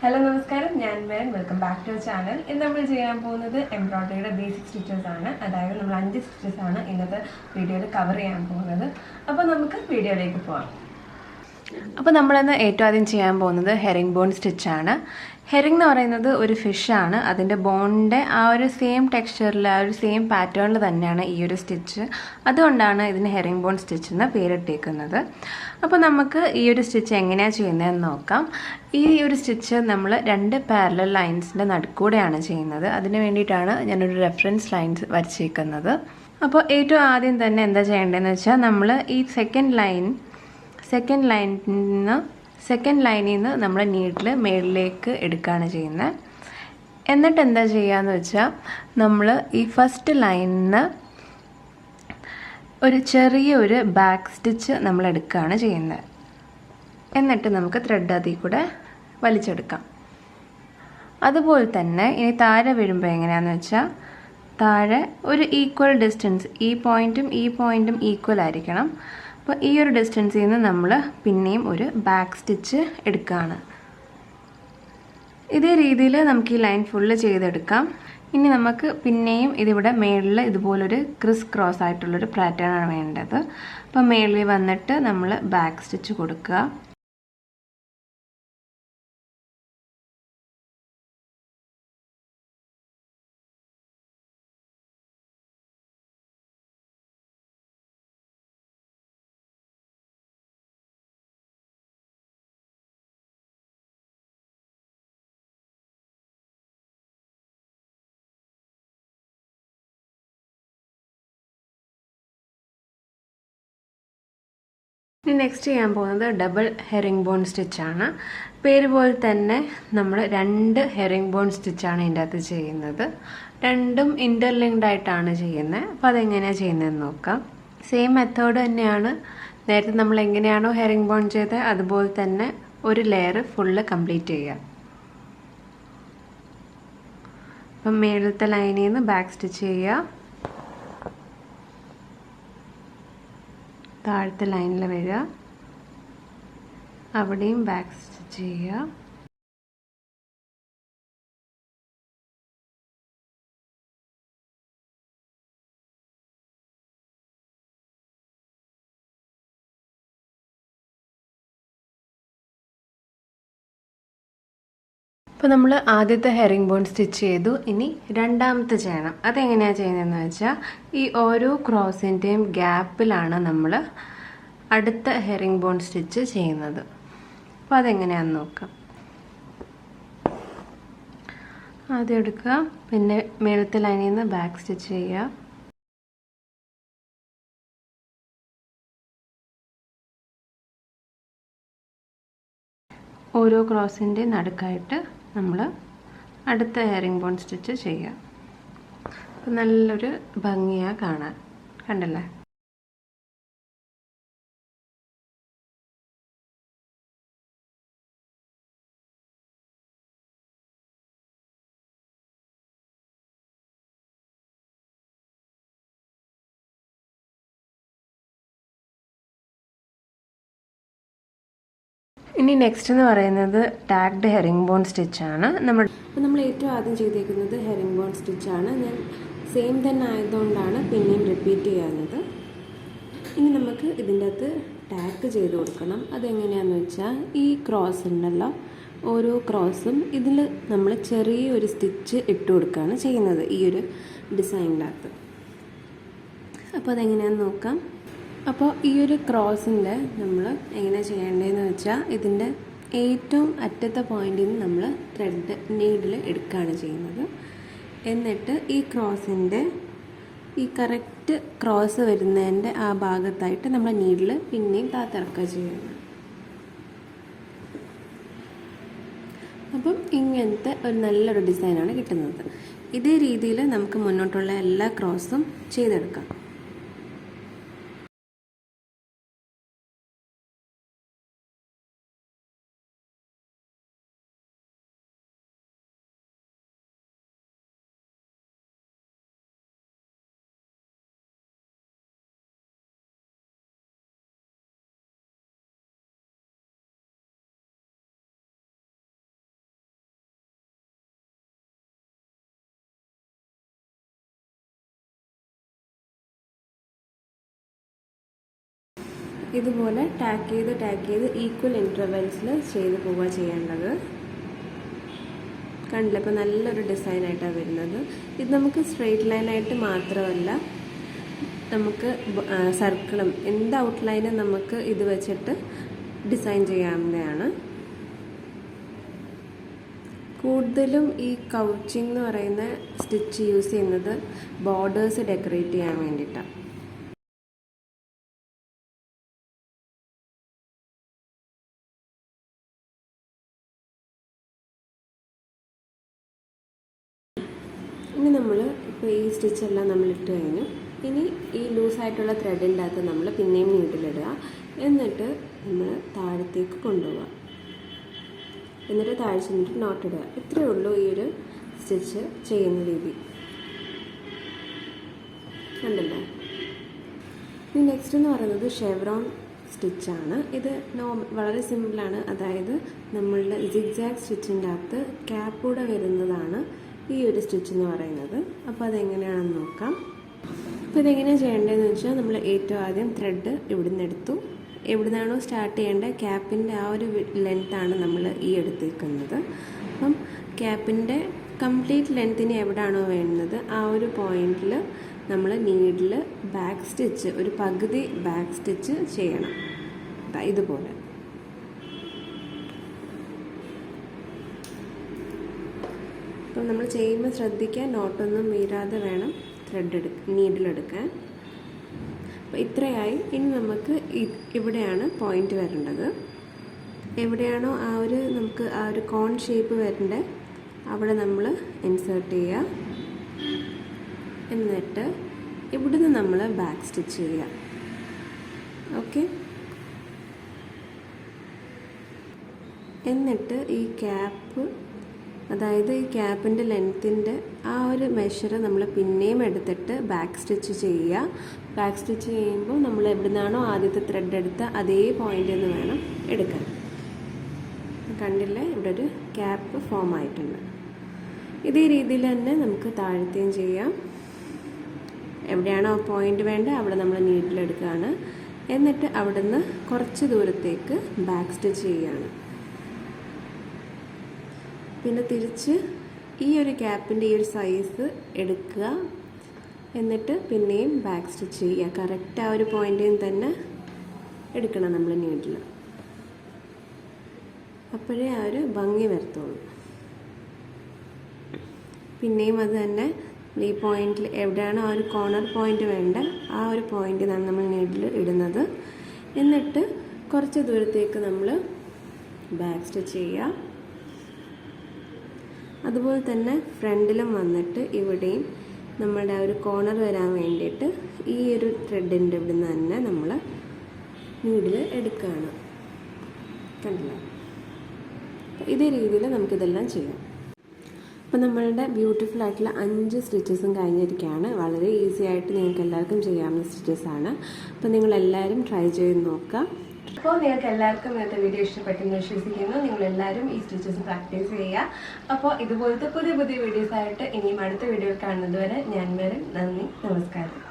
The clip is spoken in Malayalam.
Hello, Namaskaram. I am Merin. Welcome back to our channel. In this video, embroidery basic stitches. That is, we will stitches in this video cover. So, let's go video. അപ്പോൾ നമ്മൾ ഇന്ന് ഏറ്റവും ആദ്യം ചെയ്യാൻ പോകുന്നത് ഹെറിംഗ് ബോൺ സ്റ്റിച്ച് ആണ്. ഹെറിംഗ് എന്ന് പറയുന്നത് ഒരു ഫിഷ് ആണ്. അതിന്റെ ബോണിന്റെ ആ ഒരു സെയിം ടെക്സ്ചറിൽ ആ ഒരു സെയിം പാറ്റേണിൽ തന്നെയാണ് ഈ ഒരു സ്റ്റിച്ച്. അതുകൊണ്ടാണ് ഇതിന് ഹെറിംഗ് ബോൺ സ്റ്റിച്ച് എന്ന് പേരിട്ടിരിക്കുന്നത്. അപ്പോൾ നമുക്ക് ഈ ഒരു സ്റ്റിച്ച് എങ്ങനെയാണ് ചെയ്യുന്നതെന്ന് നോക്കാം. ഈ ഒരു സ്റ്റിച്ച് നമ്മൾ രണ്ട് പാരലൽ ലൈൻസിന്റെ നടുക്കൂടെയാണ് ചെയ്യുന്നത്. അതിനു വേണ്ടിയിട്ടാണ് ഞാനൊരു റെഫറൻസ് ലൈൻസ് വരച്ചിരിക്കുന്നത്. അപ്പോൾ ഏറ്റവും ആദ്യം തന്നെ എന്താ ചെയ്യേണ്ടതെന്ന് വെച്ചാൽ നമ്മൾ ഈ സെക്കൻഡ് ലൈനിൽ നിന്ന് നമ്മൾ നീഡിൽ മേളിലേക്ക് എടുക്കുകയാണ് ചെയ്യുന്നത്. എന്നിട്ട് എന്താ ചെയ്യുകയെന്ന് വെച്ചാൽ നമ്മൾ ഈ ഫസ്റ്റ് ലൈനിൽ നിന്ന് ഒരു ചെറിയൊരു ബാക്ക് സ്റ്റിച്ച് നമ്മൾ എടുക്കുകയാണ് ചെയ്യുന്നത്. എന്നിട്ട് നമുക്ക് ത്രെഡ് അതിൽ കൂടെ വലിച്ചെടുക്കാം. അതുപോലെ തന്നെ ഇനി താഴെ വീഴുമ്പോൾ എങ്ങനെയാണെന്ന് വെച്ചാൽ താഴെ ഒരു ഈക്വൽ ഡിസ്റ്റൻസ്, ഈ പോയിൻറ്റും ഈക്വൽ ആയിരിക്കണം. അപ്പോൾ ഈ ഒരു ഡിസ്റ്റൻസിൽ നിന്ന് നമ്മൾ പിന്നെയും ഒരു ബാക്ക് സ്റ്റിച്ച് എടുക്കുകയാണ്. ഇതേ രീതിയിൽ നമുക്ക് ഈ ലൈൻ ഫുള്ള് ചെയ്തെടുക്കാം. ഇനി നമുക്ക് പിന്നെയും ഇതിവിടെ മേളിൽ ഇതുപോലൊരു ക്രിസ് ക്രോസ് ആയിട്ടുള്ളൊരു പാറ്റേൺ ആണ് വേണ്ടത്. അപ്പോൾ മേളിൽ വന്നിട്ട് നമ്മൾ ബാക്ക് സ്റ്റിച്ച് കൊടുക്കുക. ഇനി നെക്സ്റ്റ് ചെയ്യാൻ പോകുന്നത് ഡബിൾ ഹെറിംഗ് ബോൺ സ്റ്റിച്ചാണ്. പേര് പോലെ തന്നെ നമ്മൾ രണ്ട് ഹെറിംഗ് ബോൺ സ്റ്റിച്ചാണ് ഇതിൻ്റെ അകത്ത് ചെയ്യുന്നത്. രണ്ടും ഇൻ്റർലിങ്ക്ഡ് ആയിട്ടാണ് ചെയ്യുന്നത്. അപ്പോൾ അതെങ്ങനെയാണ് ചെയ്യുന്നതെന്ന് നോക്കാം. സെയിം മെത്തേഡ് തന്നെയാണ്. നേരത്തെ നമ്മൾ എങ്ങനെയാണോ ഹെറിംഗ് ബോൺ ചെയ്തത് അതുപോലെ തന്നെ ഒരു ലെയർ ഫുള്ള് കംപ്ലീറ്റ് ചെയ്യുക. അപ്പം മേളത്തെ ലൈനിൽ നിന്ന് ബാക്ക് സ്റ്റിച്ച് ചെയ്യുക. താഴത്തെ ലൈനിൽ വരിക, അവിടെയും ബാക്ക് സ്റ്റിച്ച് ചെയ്യുക. അപ്പോൾ നമ്മൾ ആദ്യത്തെ ഹെറിംഗ് ബോൺ സ്റ്റിച്ച് ചെയ്തു. ഇനി രണ്ടാമത്തെ ചെയ്യണം. അതെങ്ങനെയാണ് ചെയ്യുന്നതെന്ന് വെച്ചാൽ ഈ ഓരോ ക്രോസിൻ്റെയും ഗ്യാപ്പിലാണ് നമ്മൾ അടുത്ത ഹെറിംഗ് ബോൺ സ്റ്റിച്ച് ചെയ്യുന്നത്. അപ്പോൾ അതെങ്ങനെയാണെന്ന് നോക്കാം. ആദ്യം എടുക്കുക, പിന്നെ മേളത്തെ ലൈനിൽ നിന്ന് ബാക്ക് സ്റ്റിച്ച് ചെയ്യുക. ഓരോ ക്രോസിൻ്റെ നടുക്കായിട്ട് നമ്മൾ അടുത്ത ഹെറിംഗ് ബോൺ സ്റ്റിച്ച് ചെയ്യുക. അപ്പം നല്ലൊരു ഭംഗിയാണ് കാണാൻ, കണ്ടല്ലേ? ഇനി നെക്സ്റ്റ് എന്ന് പറയുന്നത് ടാഗ്ഡ് ഹെറിംഗ് ബോൺ സ്റ്റിച്ചാണ്. നമ്മൾ ഏറ്റവും ആദ്യം ചെയ്തേക്കുന്നത് ഹെറിംഗ് ബോൺ സ്റ്റിച്ചാണ്. ഞാൻ സെയിം തന്നെ ആയതുകൊണ്ടാണ് പിന്നെയും റിപ്പീറ്റ് ചെയ്യാവുന്നത്. ഇനി നമുക്ക് ഇതിൻ്റെ അകത്ത് ടാഗ് ചെയ്ത് കൊടുക്കണം. അതെങ്ങനെയാണെന്ന് വെച്ചാൽ ഈ ക്രോസ് ഉണ്ടല്ലോ, ഓരോ ക്രോസും ഇതിൽ നമ്മൾ ചെറിയൊരു സ്റ്റിച്ച് ഇട്ട് കൊടുക്കുകയാണ് ചെയ്യുന്നത് ഈ ഒരു ഡിസൈനിൻ്റെ അകത്ത്. അപ്പോൾ അതെങ്ങനെയാണെന്ന് നോക്കാം. അപ്പോൾ ഈ ഒരു ക്രോസിൻ്റെ നമ്മൾ എങ്ങനെ ചെയ്യേണ്ടതെന്ന് വെച്ചാൽ ഇതിൻ്റെ ഏറ്റവും അറ്റത്തെ പോയിന്റിൽ നിന്ന് നമ്മൾ ത്രെഡ് നീഡിൽ എടുക്കുകയാണ് ചെയ്യുന്നത്. എന്നിട്ട് ഈ ക്രോസിൻ്റെ ഈ കറക്റ്റ് ക്രോസ് വരുന്നതിൻ്റെ ആ ഭാഗത്തായിട്ട് നമ്മൾ നീഡിൽ പിന്നെയും താത്തിറക്കുക ചെയ്യുന്നത്. അപ്പം ഇങ്ങനത്തെ ഒരു നല്ലൊരു ഡിസൈനാണ് കിട്ടുന്നത്. ഇതേ രീതിയിൽ നമുക്ക് മുന്നോട്ടുള്ള എല്ലാ ക്രോസും ചെയ്തെടുക്കാം. ഇതുപോലെ ടാക്ക് ചെയ്ത് ഈക്വൽ ഇൻ്റർവെൽസിൽ ചെയ്ത് പോവുക ചെയ്യേണ്ടത്. കണ്ടില്ല, ഇപ്പോൾ നല്ലൊരു ഡിസൈനായിട്ടാണ് വരുന്നത്. ഇത് നമുക്ക് സ്ട്രെയിറ്റ് ലൈനായിട്ട് മാത്രമല്ല, നമുക്ക് സർക്കിളും എന്ത് ഔട്ട്ലൈനും നമുക്ക് ഇത് വെച്ചിട്ട് ഡിസൈൻ ചെയ്യാവുന്നതാണ്. കൂടുതലും ഈ കൗച്ചിങ് എന്ന് പറയുന്ന സ്റ്റിച്ച് യൂസ് ചെയ്യുന്നത് ബോർഡേഴ്സ് ഡെക്കറേറ്റ് ചെയ്യാൻ വേണ്ടിയിട്ടാണ്. ഇനി നമ്മൾ ഇപ്പോൾ ഈ സ്റ്റിച്ചെല്ലാം നമ്മൾ ഇട്ട് കഴിഞ്ഞു. ഇനി ഈ ലൂസായിട്ടുള്ള ത്രെഡിൻ്റെ അകത്ത് നമ്മൾ പിന്നെയും നീഡിലിടുക. എന്നിട്ട് നമ്മൾ താഴത്തേക്ക് കൊണ്ടുപോവുക. എന്നിട്ട് താഴെ ചെന്നിട്ട് നോട്ട് ഇടുക. ഇത്രയേ ഉള്ളൂ ഈ ഒരു സ്റ്റിച്ച് ചെയ്യുന്ന രീതി. കണ്ടല്ലോ. ഇനി നെക്സ്റ്റ് എന്ന് പറയുന്നത് ഷെവ്രോൺ സ്റ്റിച്ചാണ്. ഇത് വളരെ സിമ്പിളാണ്. അതായത് നമ്മളുടെ സിഗ്സാഗ് സ്റ്റിച്ചിൻ്റെ അകത്ത് ക്യാപ്പൂടെ വരുന്നതാണ് ഈ ഒരു സ്റ്റിച്ച് എന്ന് പറയുന്നത്. അപ്പോൾ അതെങ്ങനെയാണെന്ന് നോക്കാം. അപ്പോൾ ഇതെങ്ങനെയാണ് ചെയ്യേണ്ടതെന്ന് വെച്ചാൽ, നമ്മൾ ഏറ്റവും ആദ്യം ത്രെഡ് ഇവിടുന്ന് എടുത്തു. എവിടുന്നാണോ സ്റ്റാർട്ട് ചെയ്യേണ്ടത് ക്യാപ്പിൻ്റെ ആ ഒരു ലെങ്ത്താണ് നമ്മൾ ഈ എടുത്തേക്കുന്നത്. അപ്പം ക്യാപ്പിൻ്റെ കംപ്ലീറ്റ് ലെങ്ത്തിന് എവിടെയാണോ വേണ്ടുന്നത് ആ ഒരു പോയിന്റിൽ നമ്മൾ നീഡിൽ ബാക്ക് സ്റ്റിച്ച്, ഒരു പകുതി ബാക്ക് സ്റ്റിച്ച് ചെയ്യണം. ഇതുപോലെ. അപ്പം നമ്മൾ ചെയ്യുമ്പോൾ ശ്രദ്ധിക്കാൻ, നോട്ടൊന്നും വീഴാതെ വേണം നീഡിലെടുക്കാൻ. അപ്പോൾ ഇത്രയായി. ഇനി നമുക്ക് ഇവിടെയാണ് പോയിന്റ് വരേണ്ടത്. എവിടെയാണോ നമുക്ക് ആ ഒരു കോൺ ഷേപ്പ് വരേണ്ടത് അവിടെ നമ്മൾ ഇൻസേർട്ട് ചെയ്യുക. എന്നിട്ട് ഇവിടുന്ന് നമ്മൾ ബാക്ക് സ്റ്റിച്ച് ചെയ്യുക. ഓക്കെ. എന്നിട്ട് ഈ ക്യാപ്പ്, അതായത് ഈ ക്യാപ്പിൻ്റെ ലെങ്ത്തിൻ്റെ ആ ഒരു മെഷർ നമ്മൾ പിന്നെയും എടുത്തിട്ട് ബാക്ക് സ്റ്റിച്ച് ചെയ്യുക. ബാക്ക് സ്റ്റിച്ച് ചെയ്യുമ്പോൾ നമ്മൾ എവിടുന്നാണോ ആദ്യത്തെ ത്രെഡ് എടുത്ത അതേ പോയിന്റിൽ നിന്ന് വേണം എടുക്കാൻ. കണ്ടില്ലേ, ഇവിടെ ഒരു ക്യാപ്പ് ഫോം ആയിട്ടുണ്ട്. ഇതേ രീതിയിൽ തന്നെ നമുക്ക് താഴത്തെയും ചെയ്യാം. എവിടെയാണോ പോയിന്റ് വേണ്ടത് അവിടെ നമ്മൾ നീഡിലെടുക്കുകയാണ്. എന്നിട്ട് അവിടുന്ന് കുറച്ച് ദൂരത്തേക്ക് ബാക്ക് സ്റ്റിച്ച് ചെയ്യുകയാണ്. പിന്നെ തിരിച്ച് ഈ ഒരു ക്യാപ്പിൻ്റെ ഈ ഒരു സൈസ് എടുക്കുക. എന്നിട്ട് പിന്നെയും ബാക്ക് സ്റ്റിച്ച് ചെയ്യുക. കറക്റ്റ് ആ ഒരു പോയിന്റിൽ തന്നെ എടുക്കണം നമ്മൾ നീഡിൽ. അപ്പോഴേ ആ ഒരു ഭംഗി വരത്തുള്ളൂ. പിന്നെയും അത് തന്നെ ഈ പോയിന്റിൽ എവിടെയാണോ ആ ഒരു കോർണർ പോയിന്റ് വേണ്ട ആ ഒരു പോയിന്റിലാണ് നമ്മൾ നീഡിൽ ഇടുന്നത്. എന്നിട്ട് കുറച്ച് ദൂരത്തേക്ക് നമ്മൾ ബാക്ക് സ്റ്റിച്ച് ചെയ്യുക. അതുപോലെ തന്നെ ഫ്രണ്ടിലും വന്നിട്ട് ഇവിടെയും നമ്മുടെ ആ ഒരു കോർണർ വരാൻ വേണ്ടിയിട്ട് ഈ ഒരു ത്രെഡിൻ്റെ ഇവിടുന്ന് തന്നെ നമ്മൾ നീഡിൽ എടുക്കുകയാണ്. കണ്ടില്ല. ഇതേ രീതിയിൽ നമുക്കിതെല്ലാം ചെയ്യാം. അപ്പോൾ നമ്മളുടെ ബ്യൂട്ടിഫുൾ ആയിട്ടുള്ള 5 സ്റ്റിച്ചസും കഴിഞ്ഞിരിക്കുകയാണ്. വളരെ ഈസി ആയിട്ട് നിങ്ങൾക്ക് എല്ലാവർക്കും ചെയ്യാവുന്ന സ്റ്റിച്ചസാണ്. അപ്പോൾ നിങ്ങളെല്ലാവരും ട്രൈ ചെയ്ത് നോക്കുക. അപ്പോൾ നിങ്ങൾക്ക് എല്ലാവർക്കും ഇന്നത്തെ വീഡിയോ ഇഷ്ടപ്പെട്ടെന്ന് വിശ്വസിക്കുന്നു. നിങ്ങളെല്ലാവരും ഈ സ്റ്റിച്ചസ് പ്രാക്ടീസ് ചെയ്യുക. അപ്പോൾ ഇതുപോലത്തെ പുതിയ വീഡിയോസായിട്ട് ഇനിയും അടുത്ത വീഡിയോ കാണുന്നത് വരെ ഞാൻ മെറിൻ. നന്ദി, നമസ്കാരം.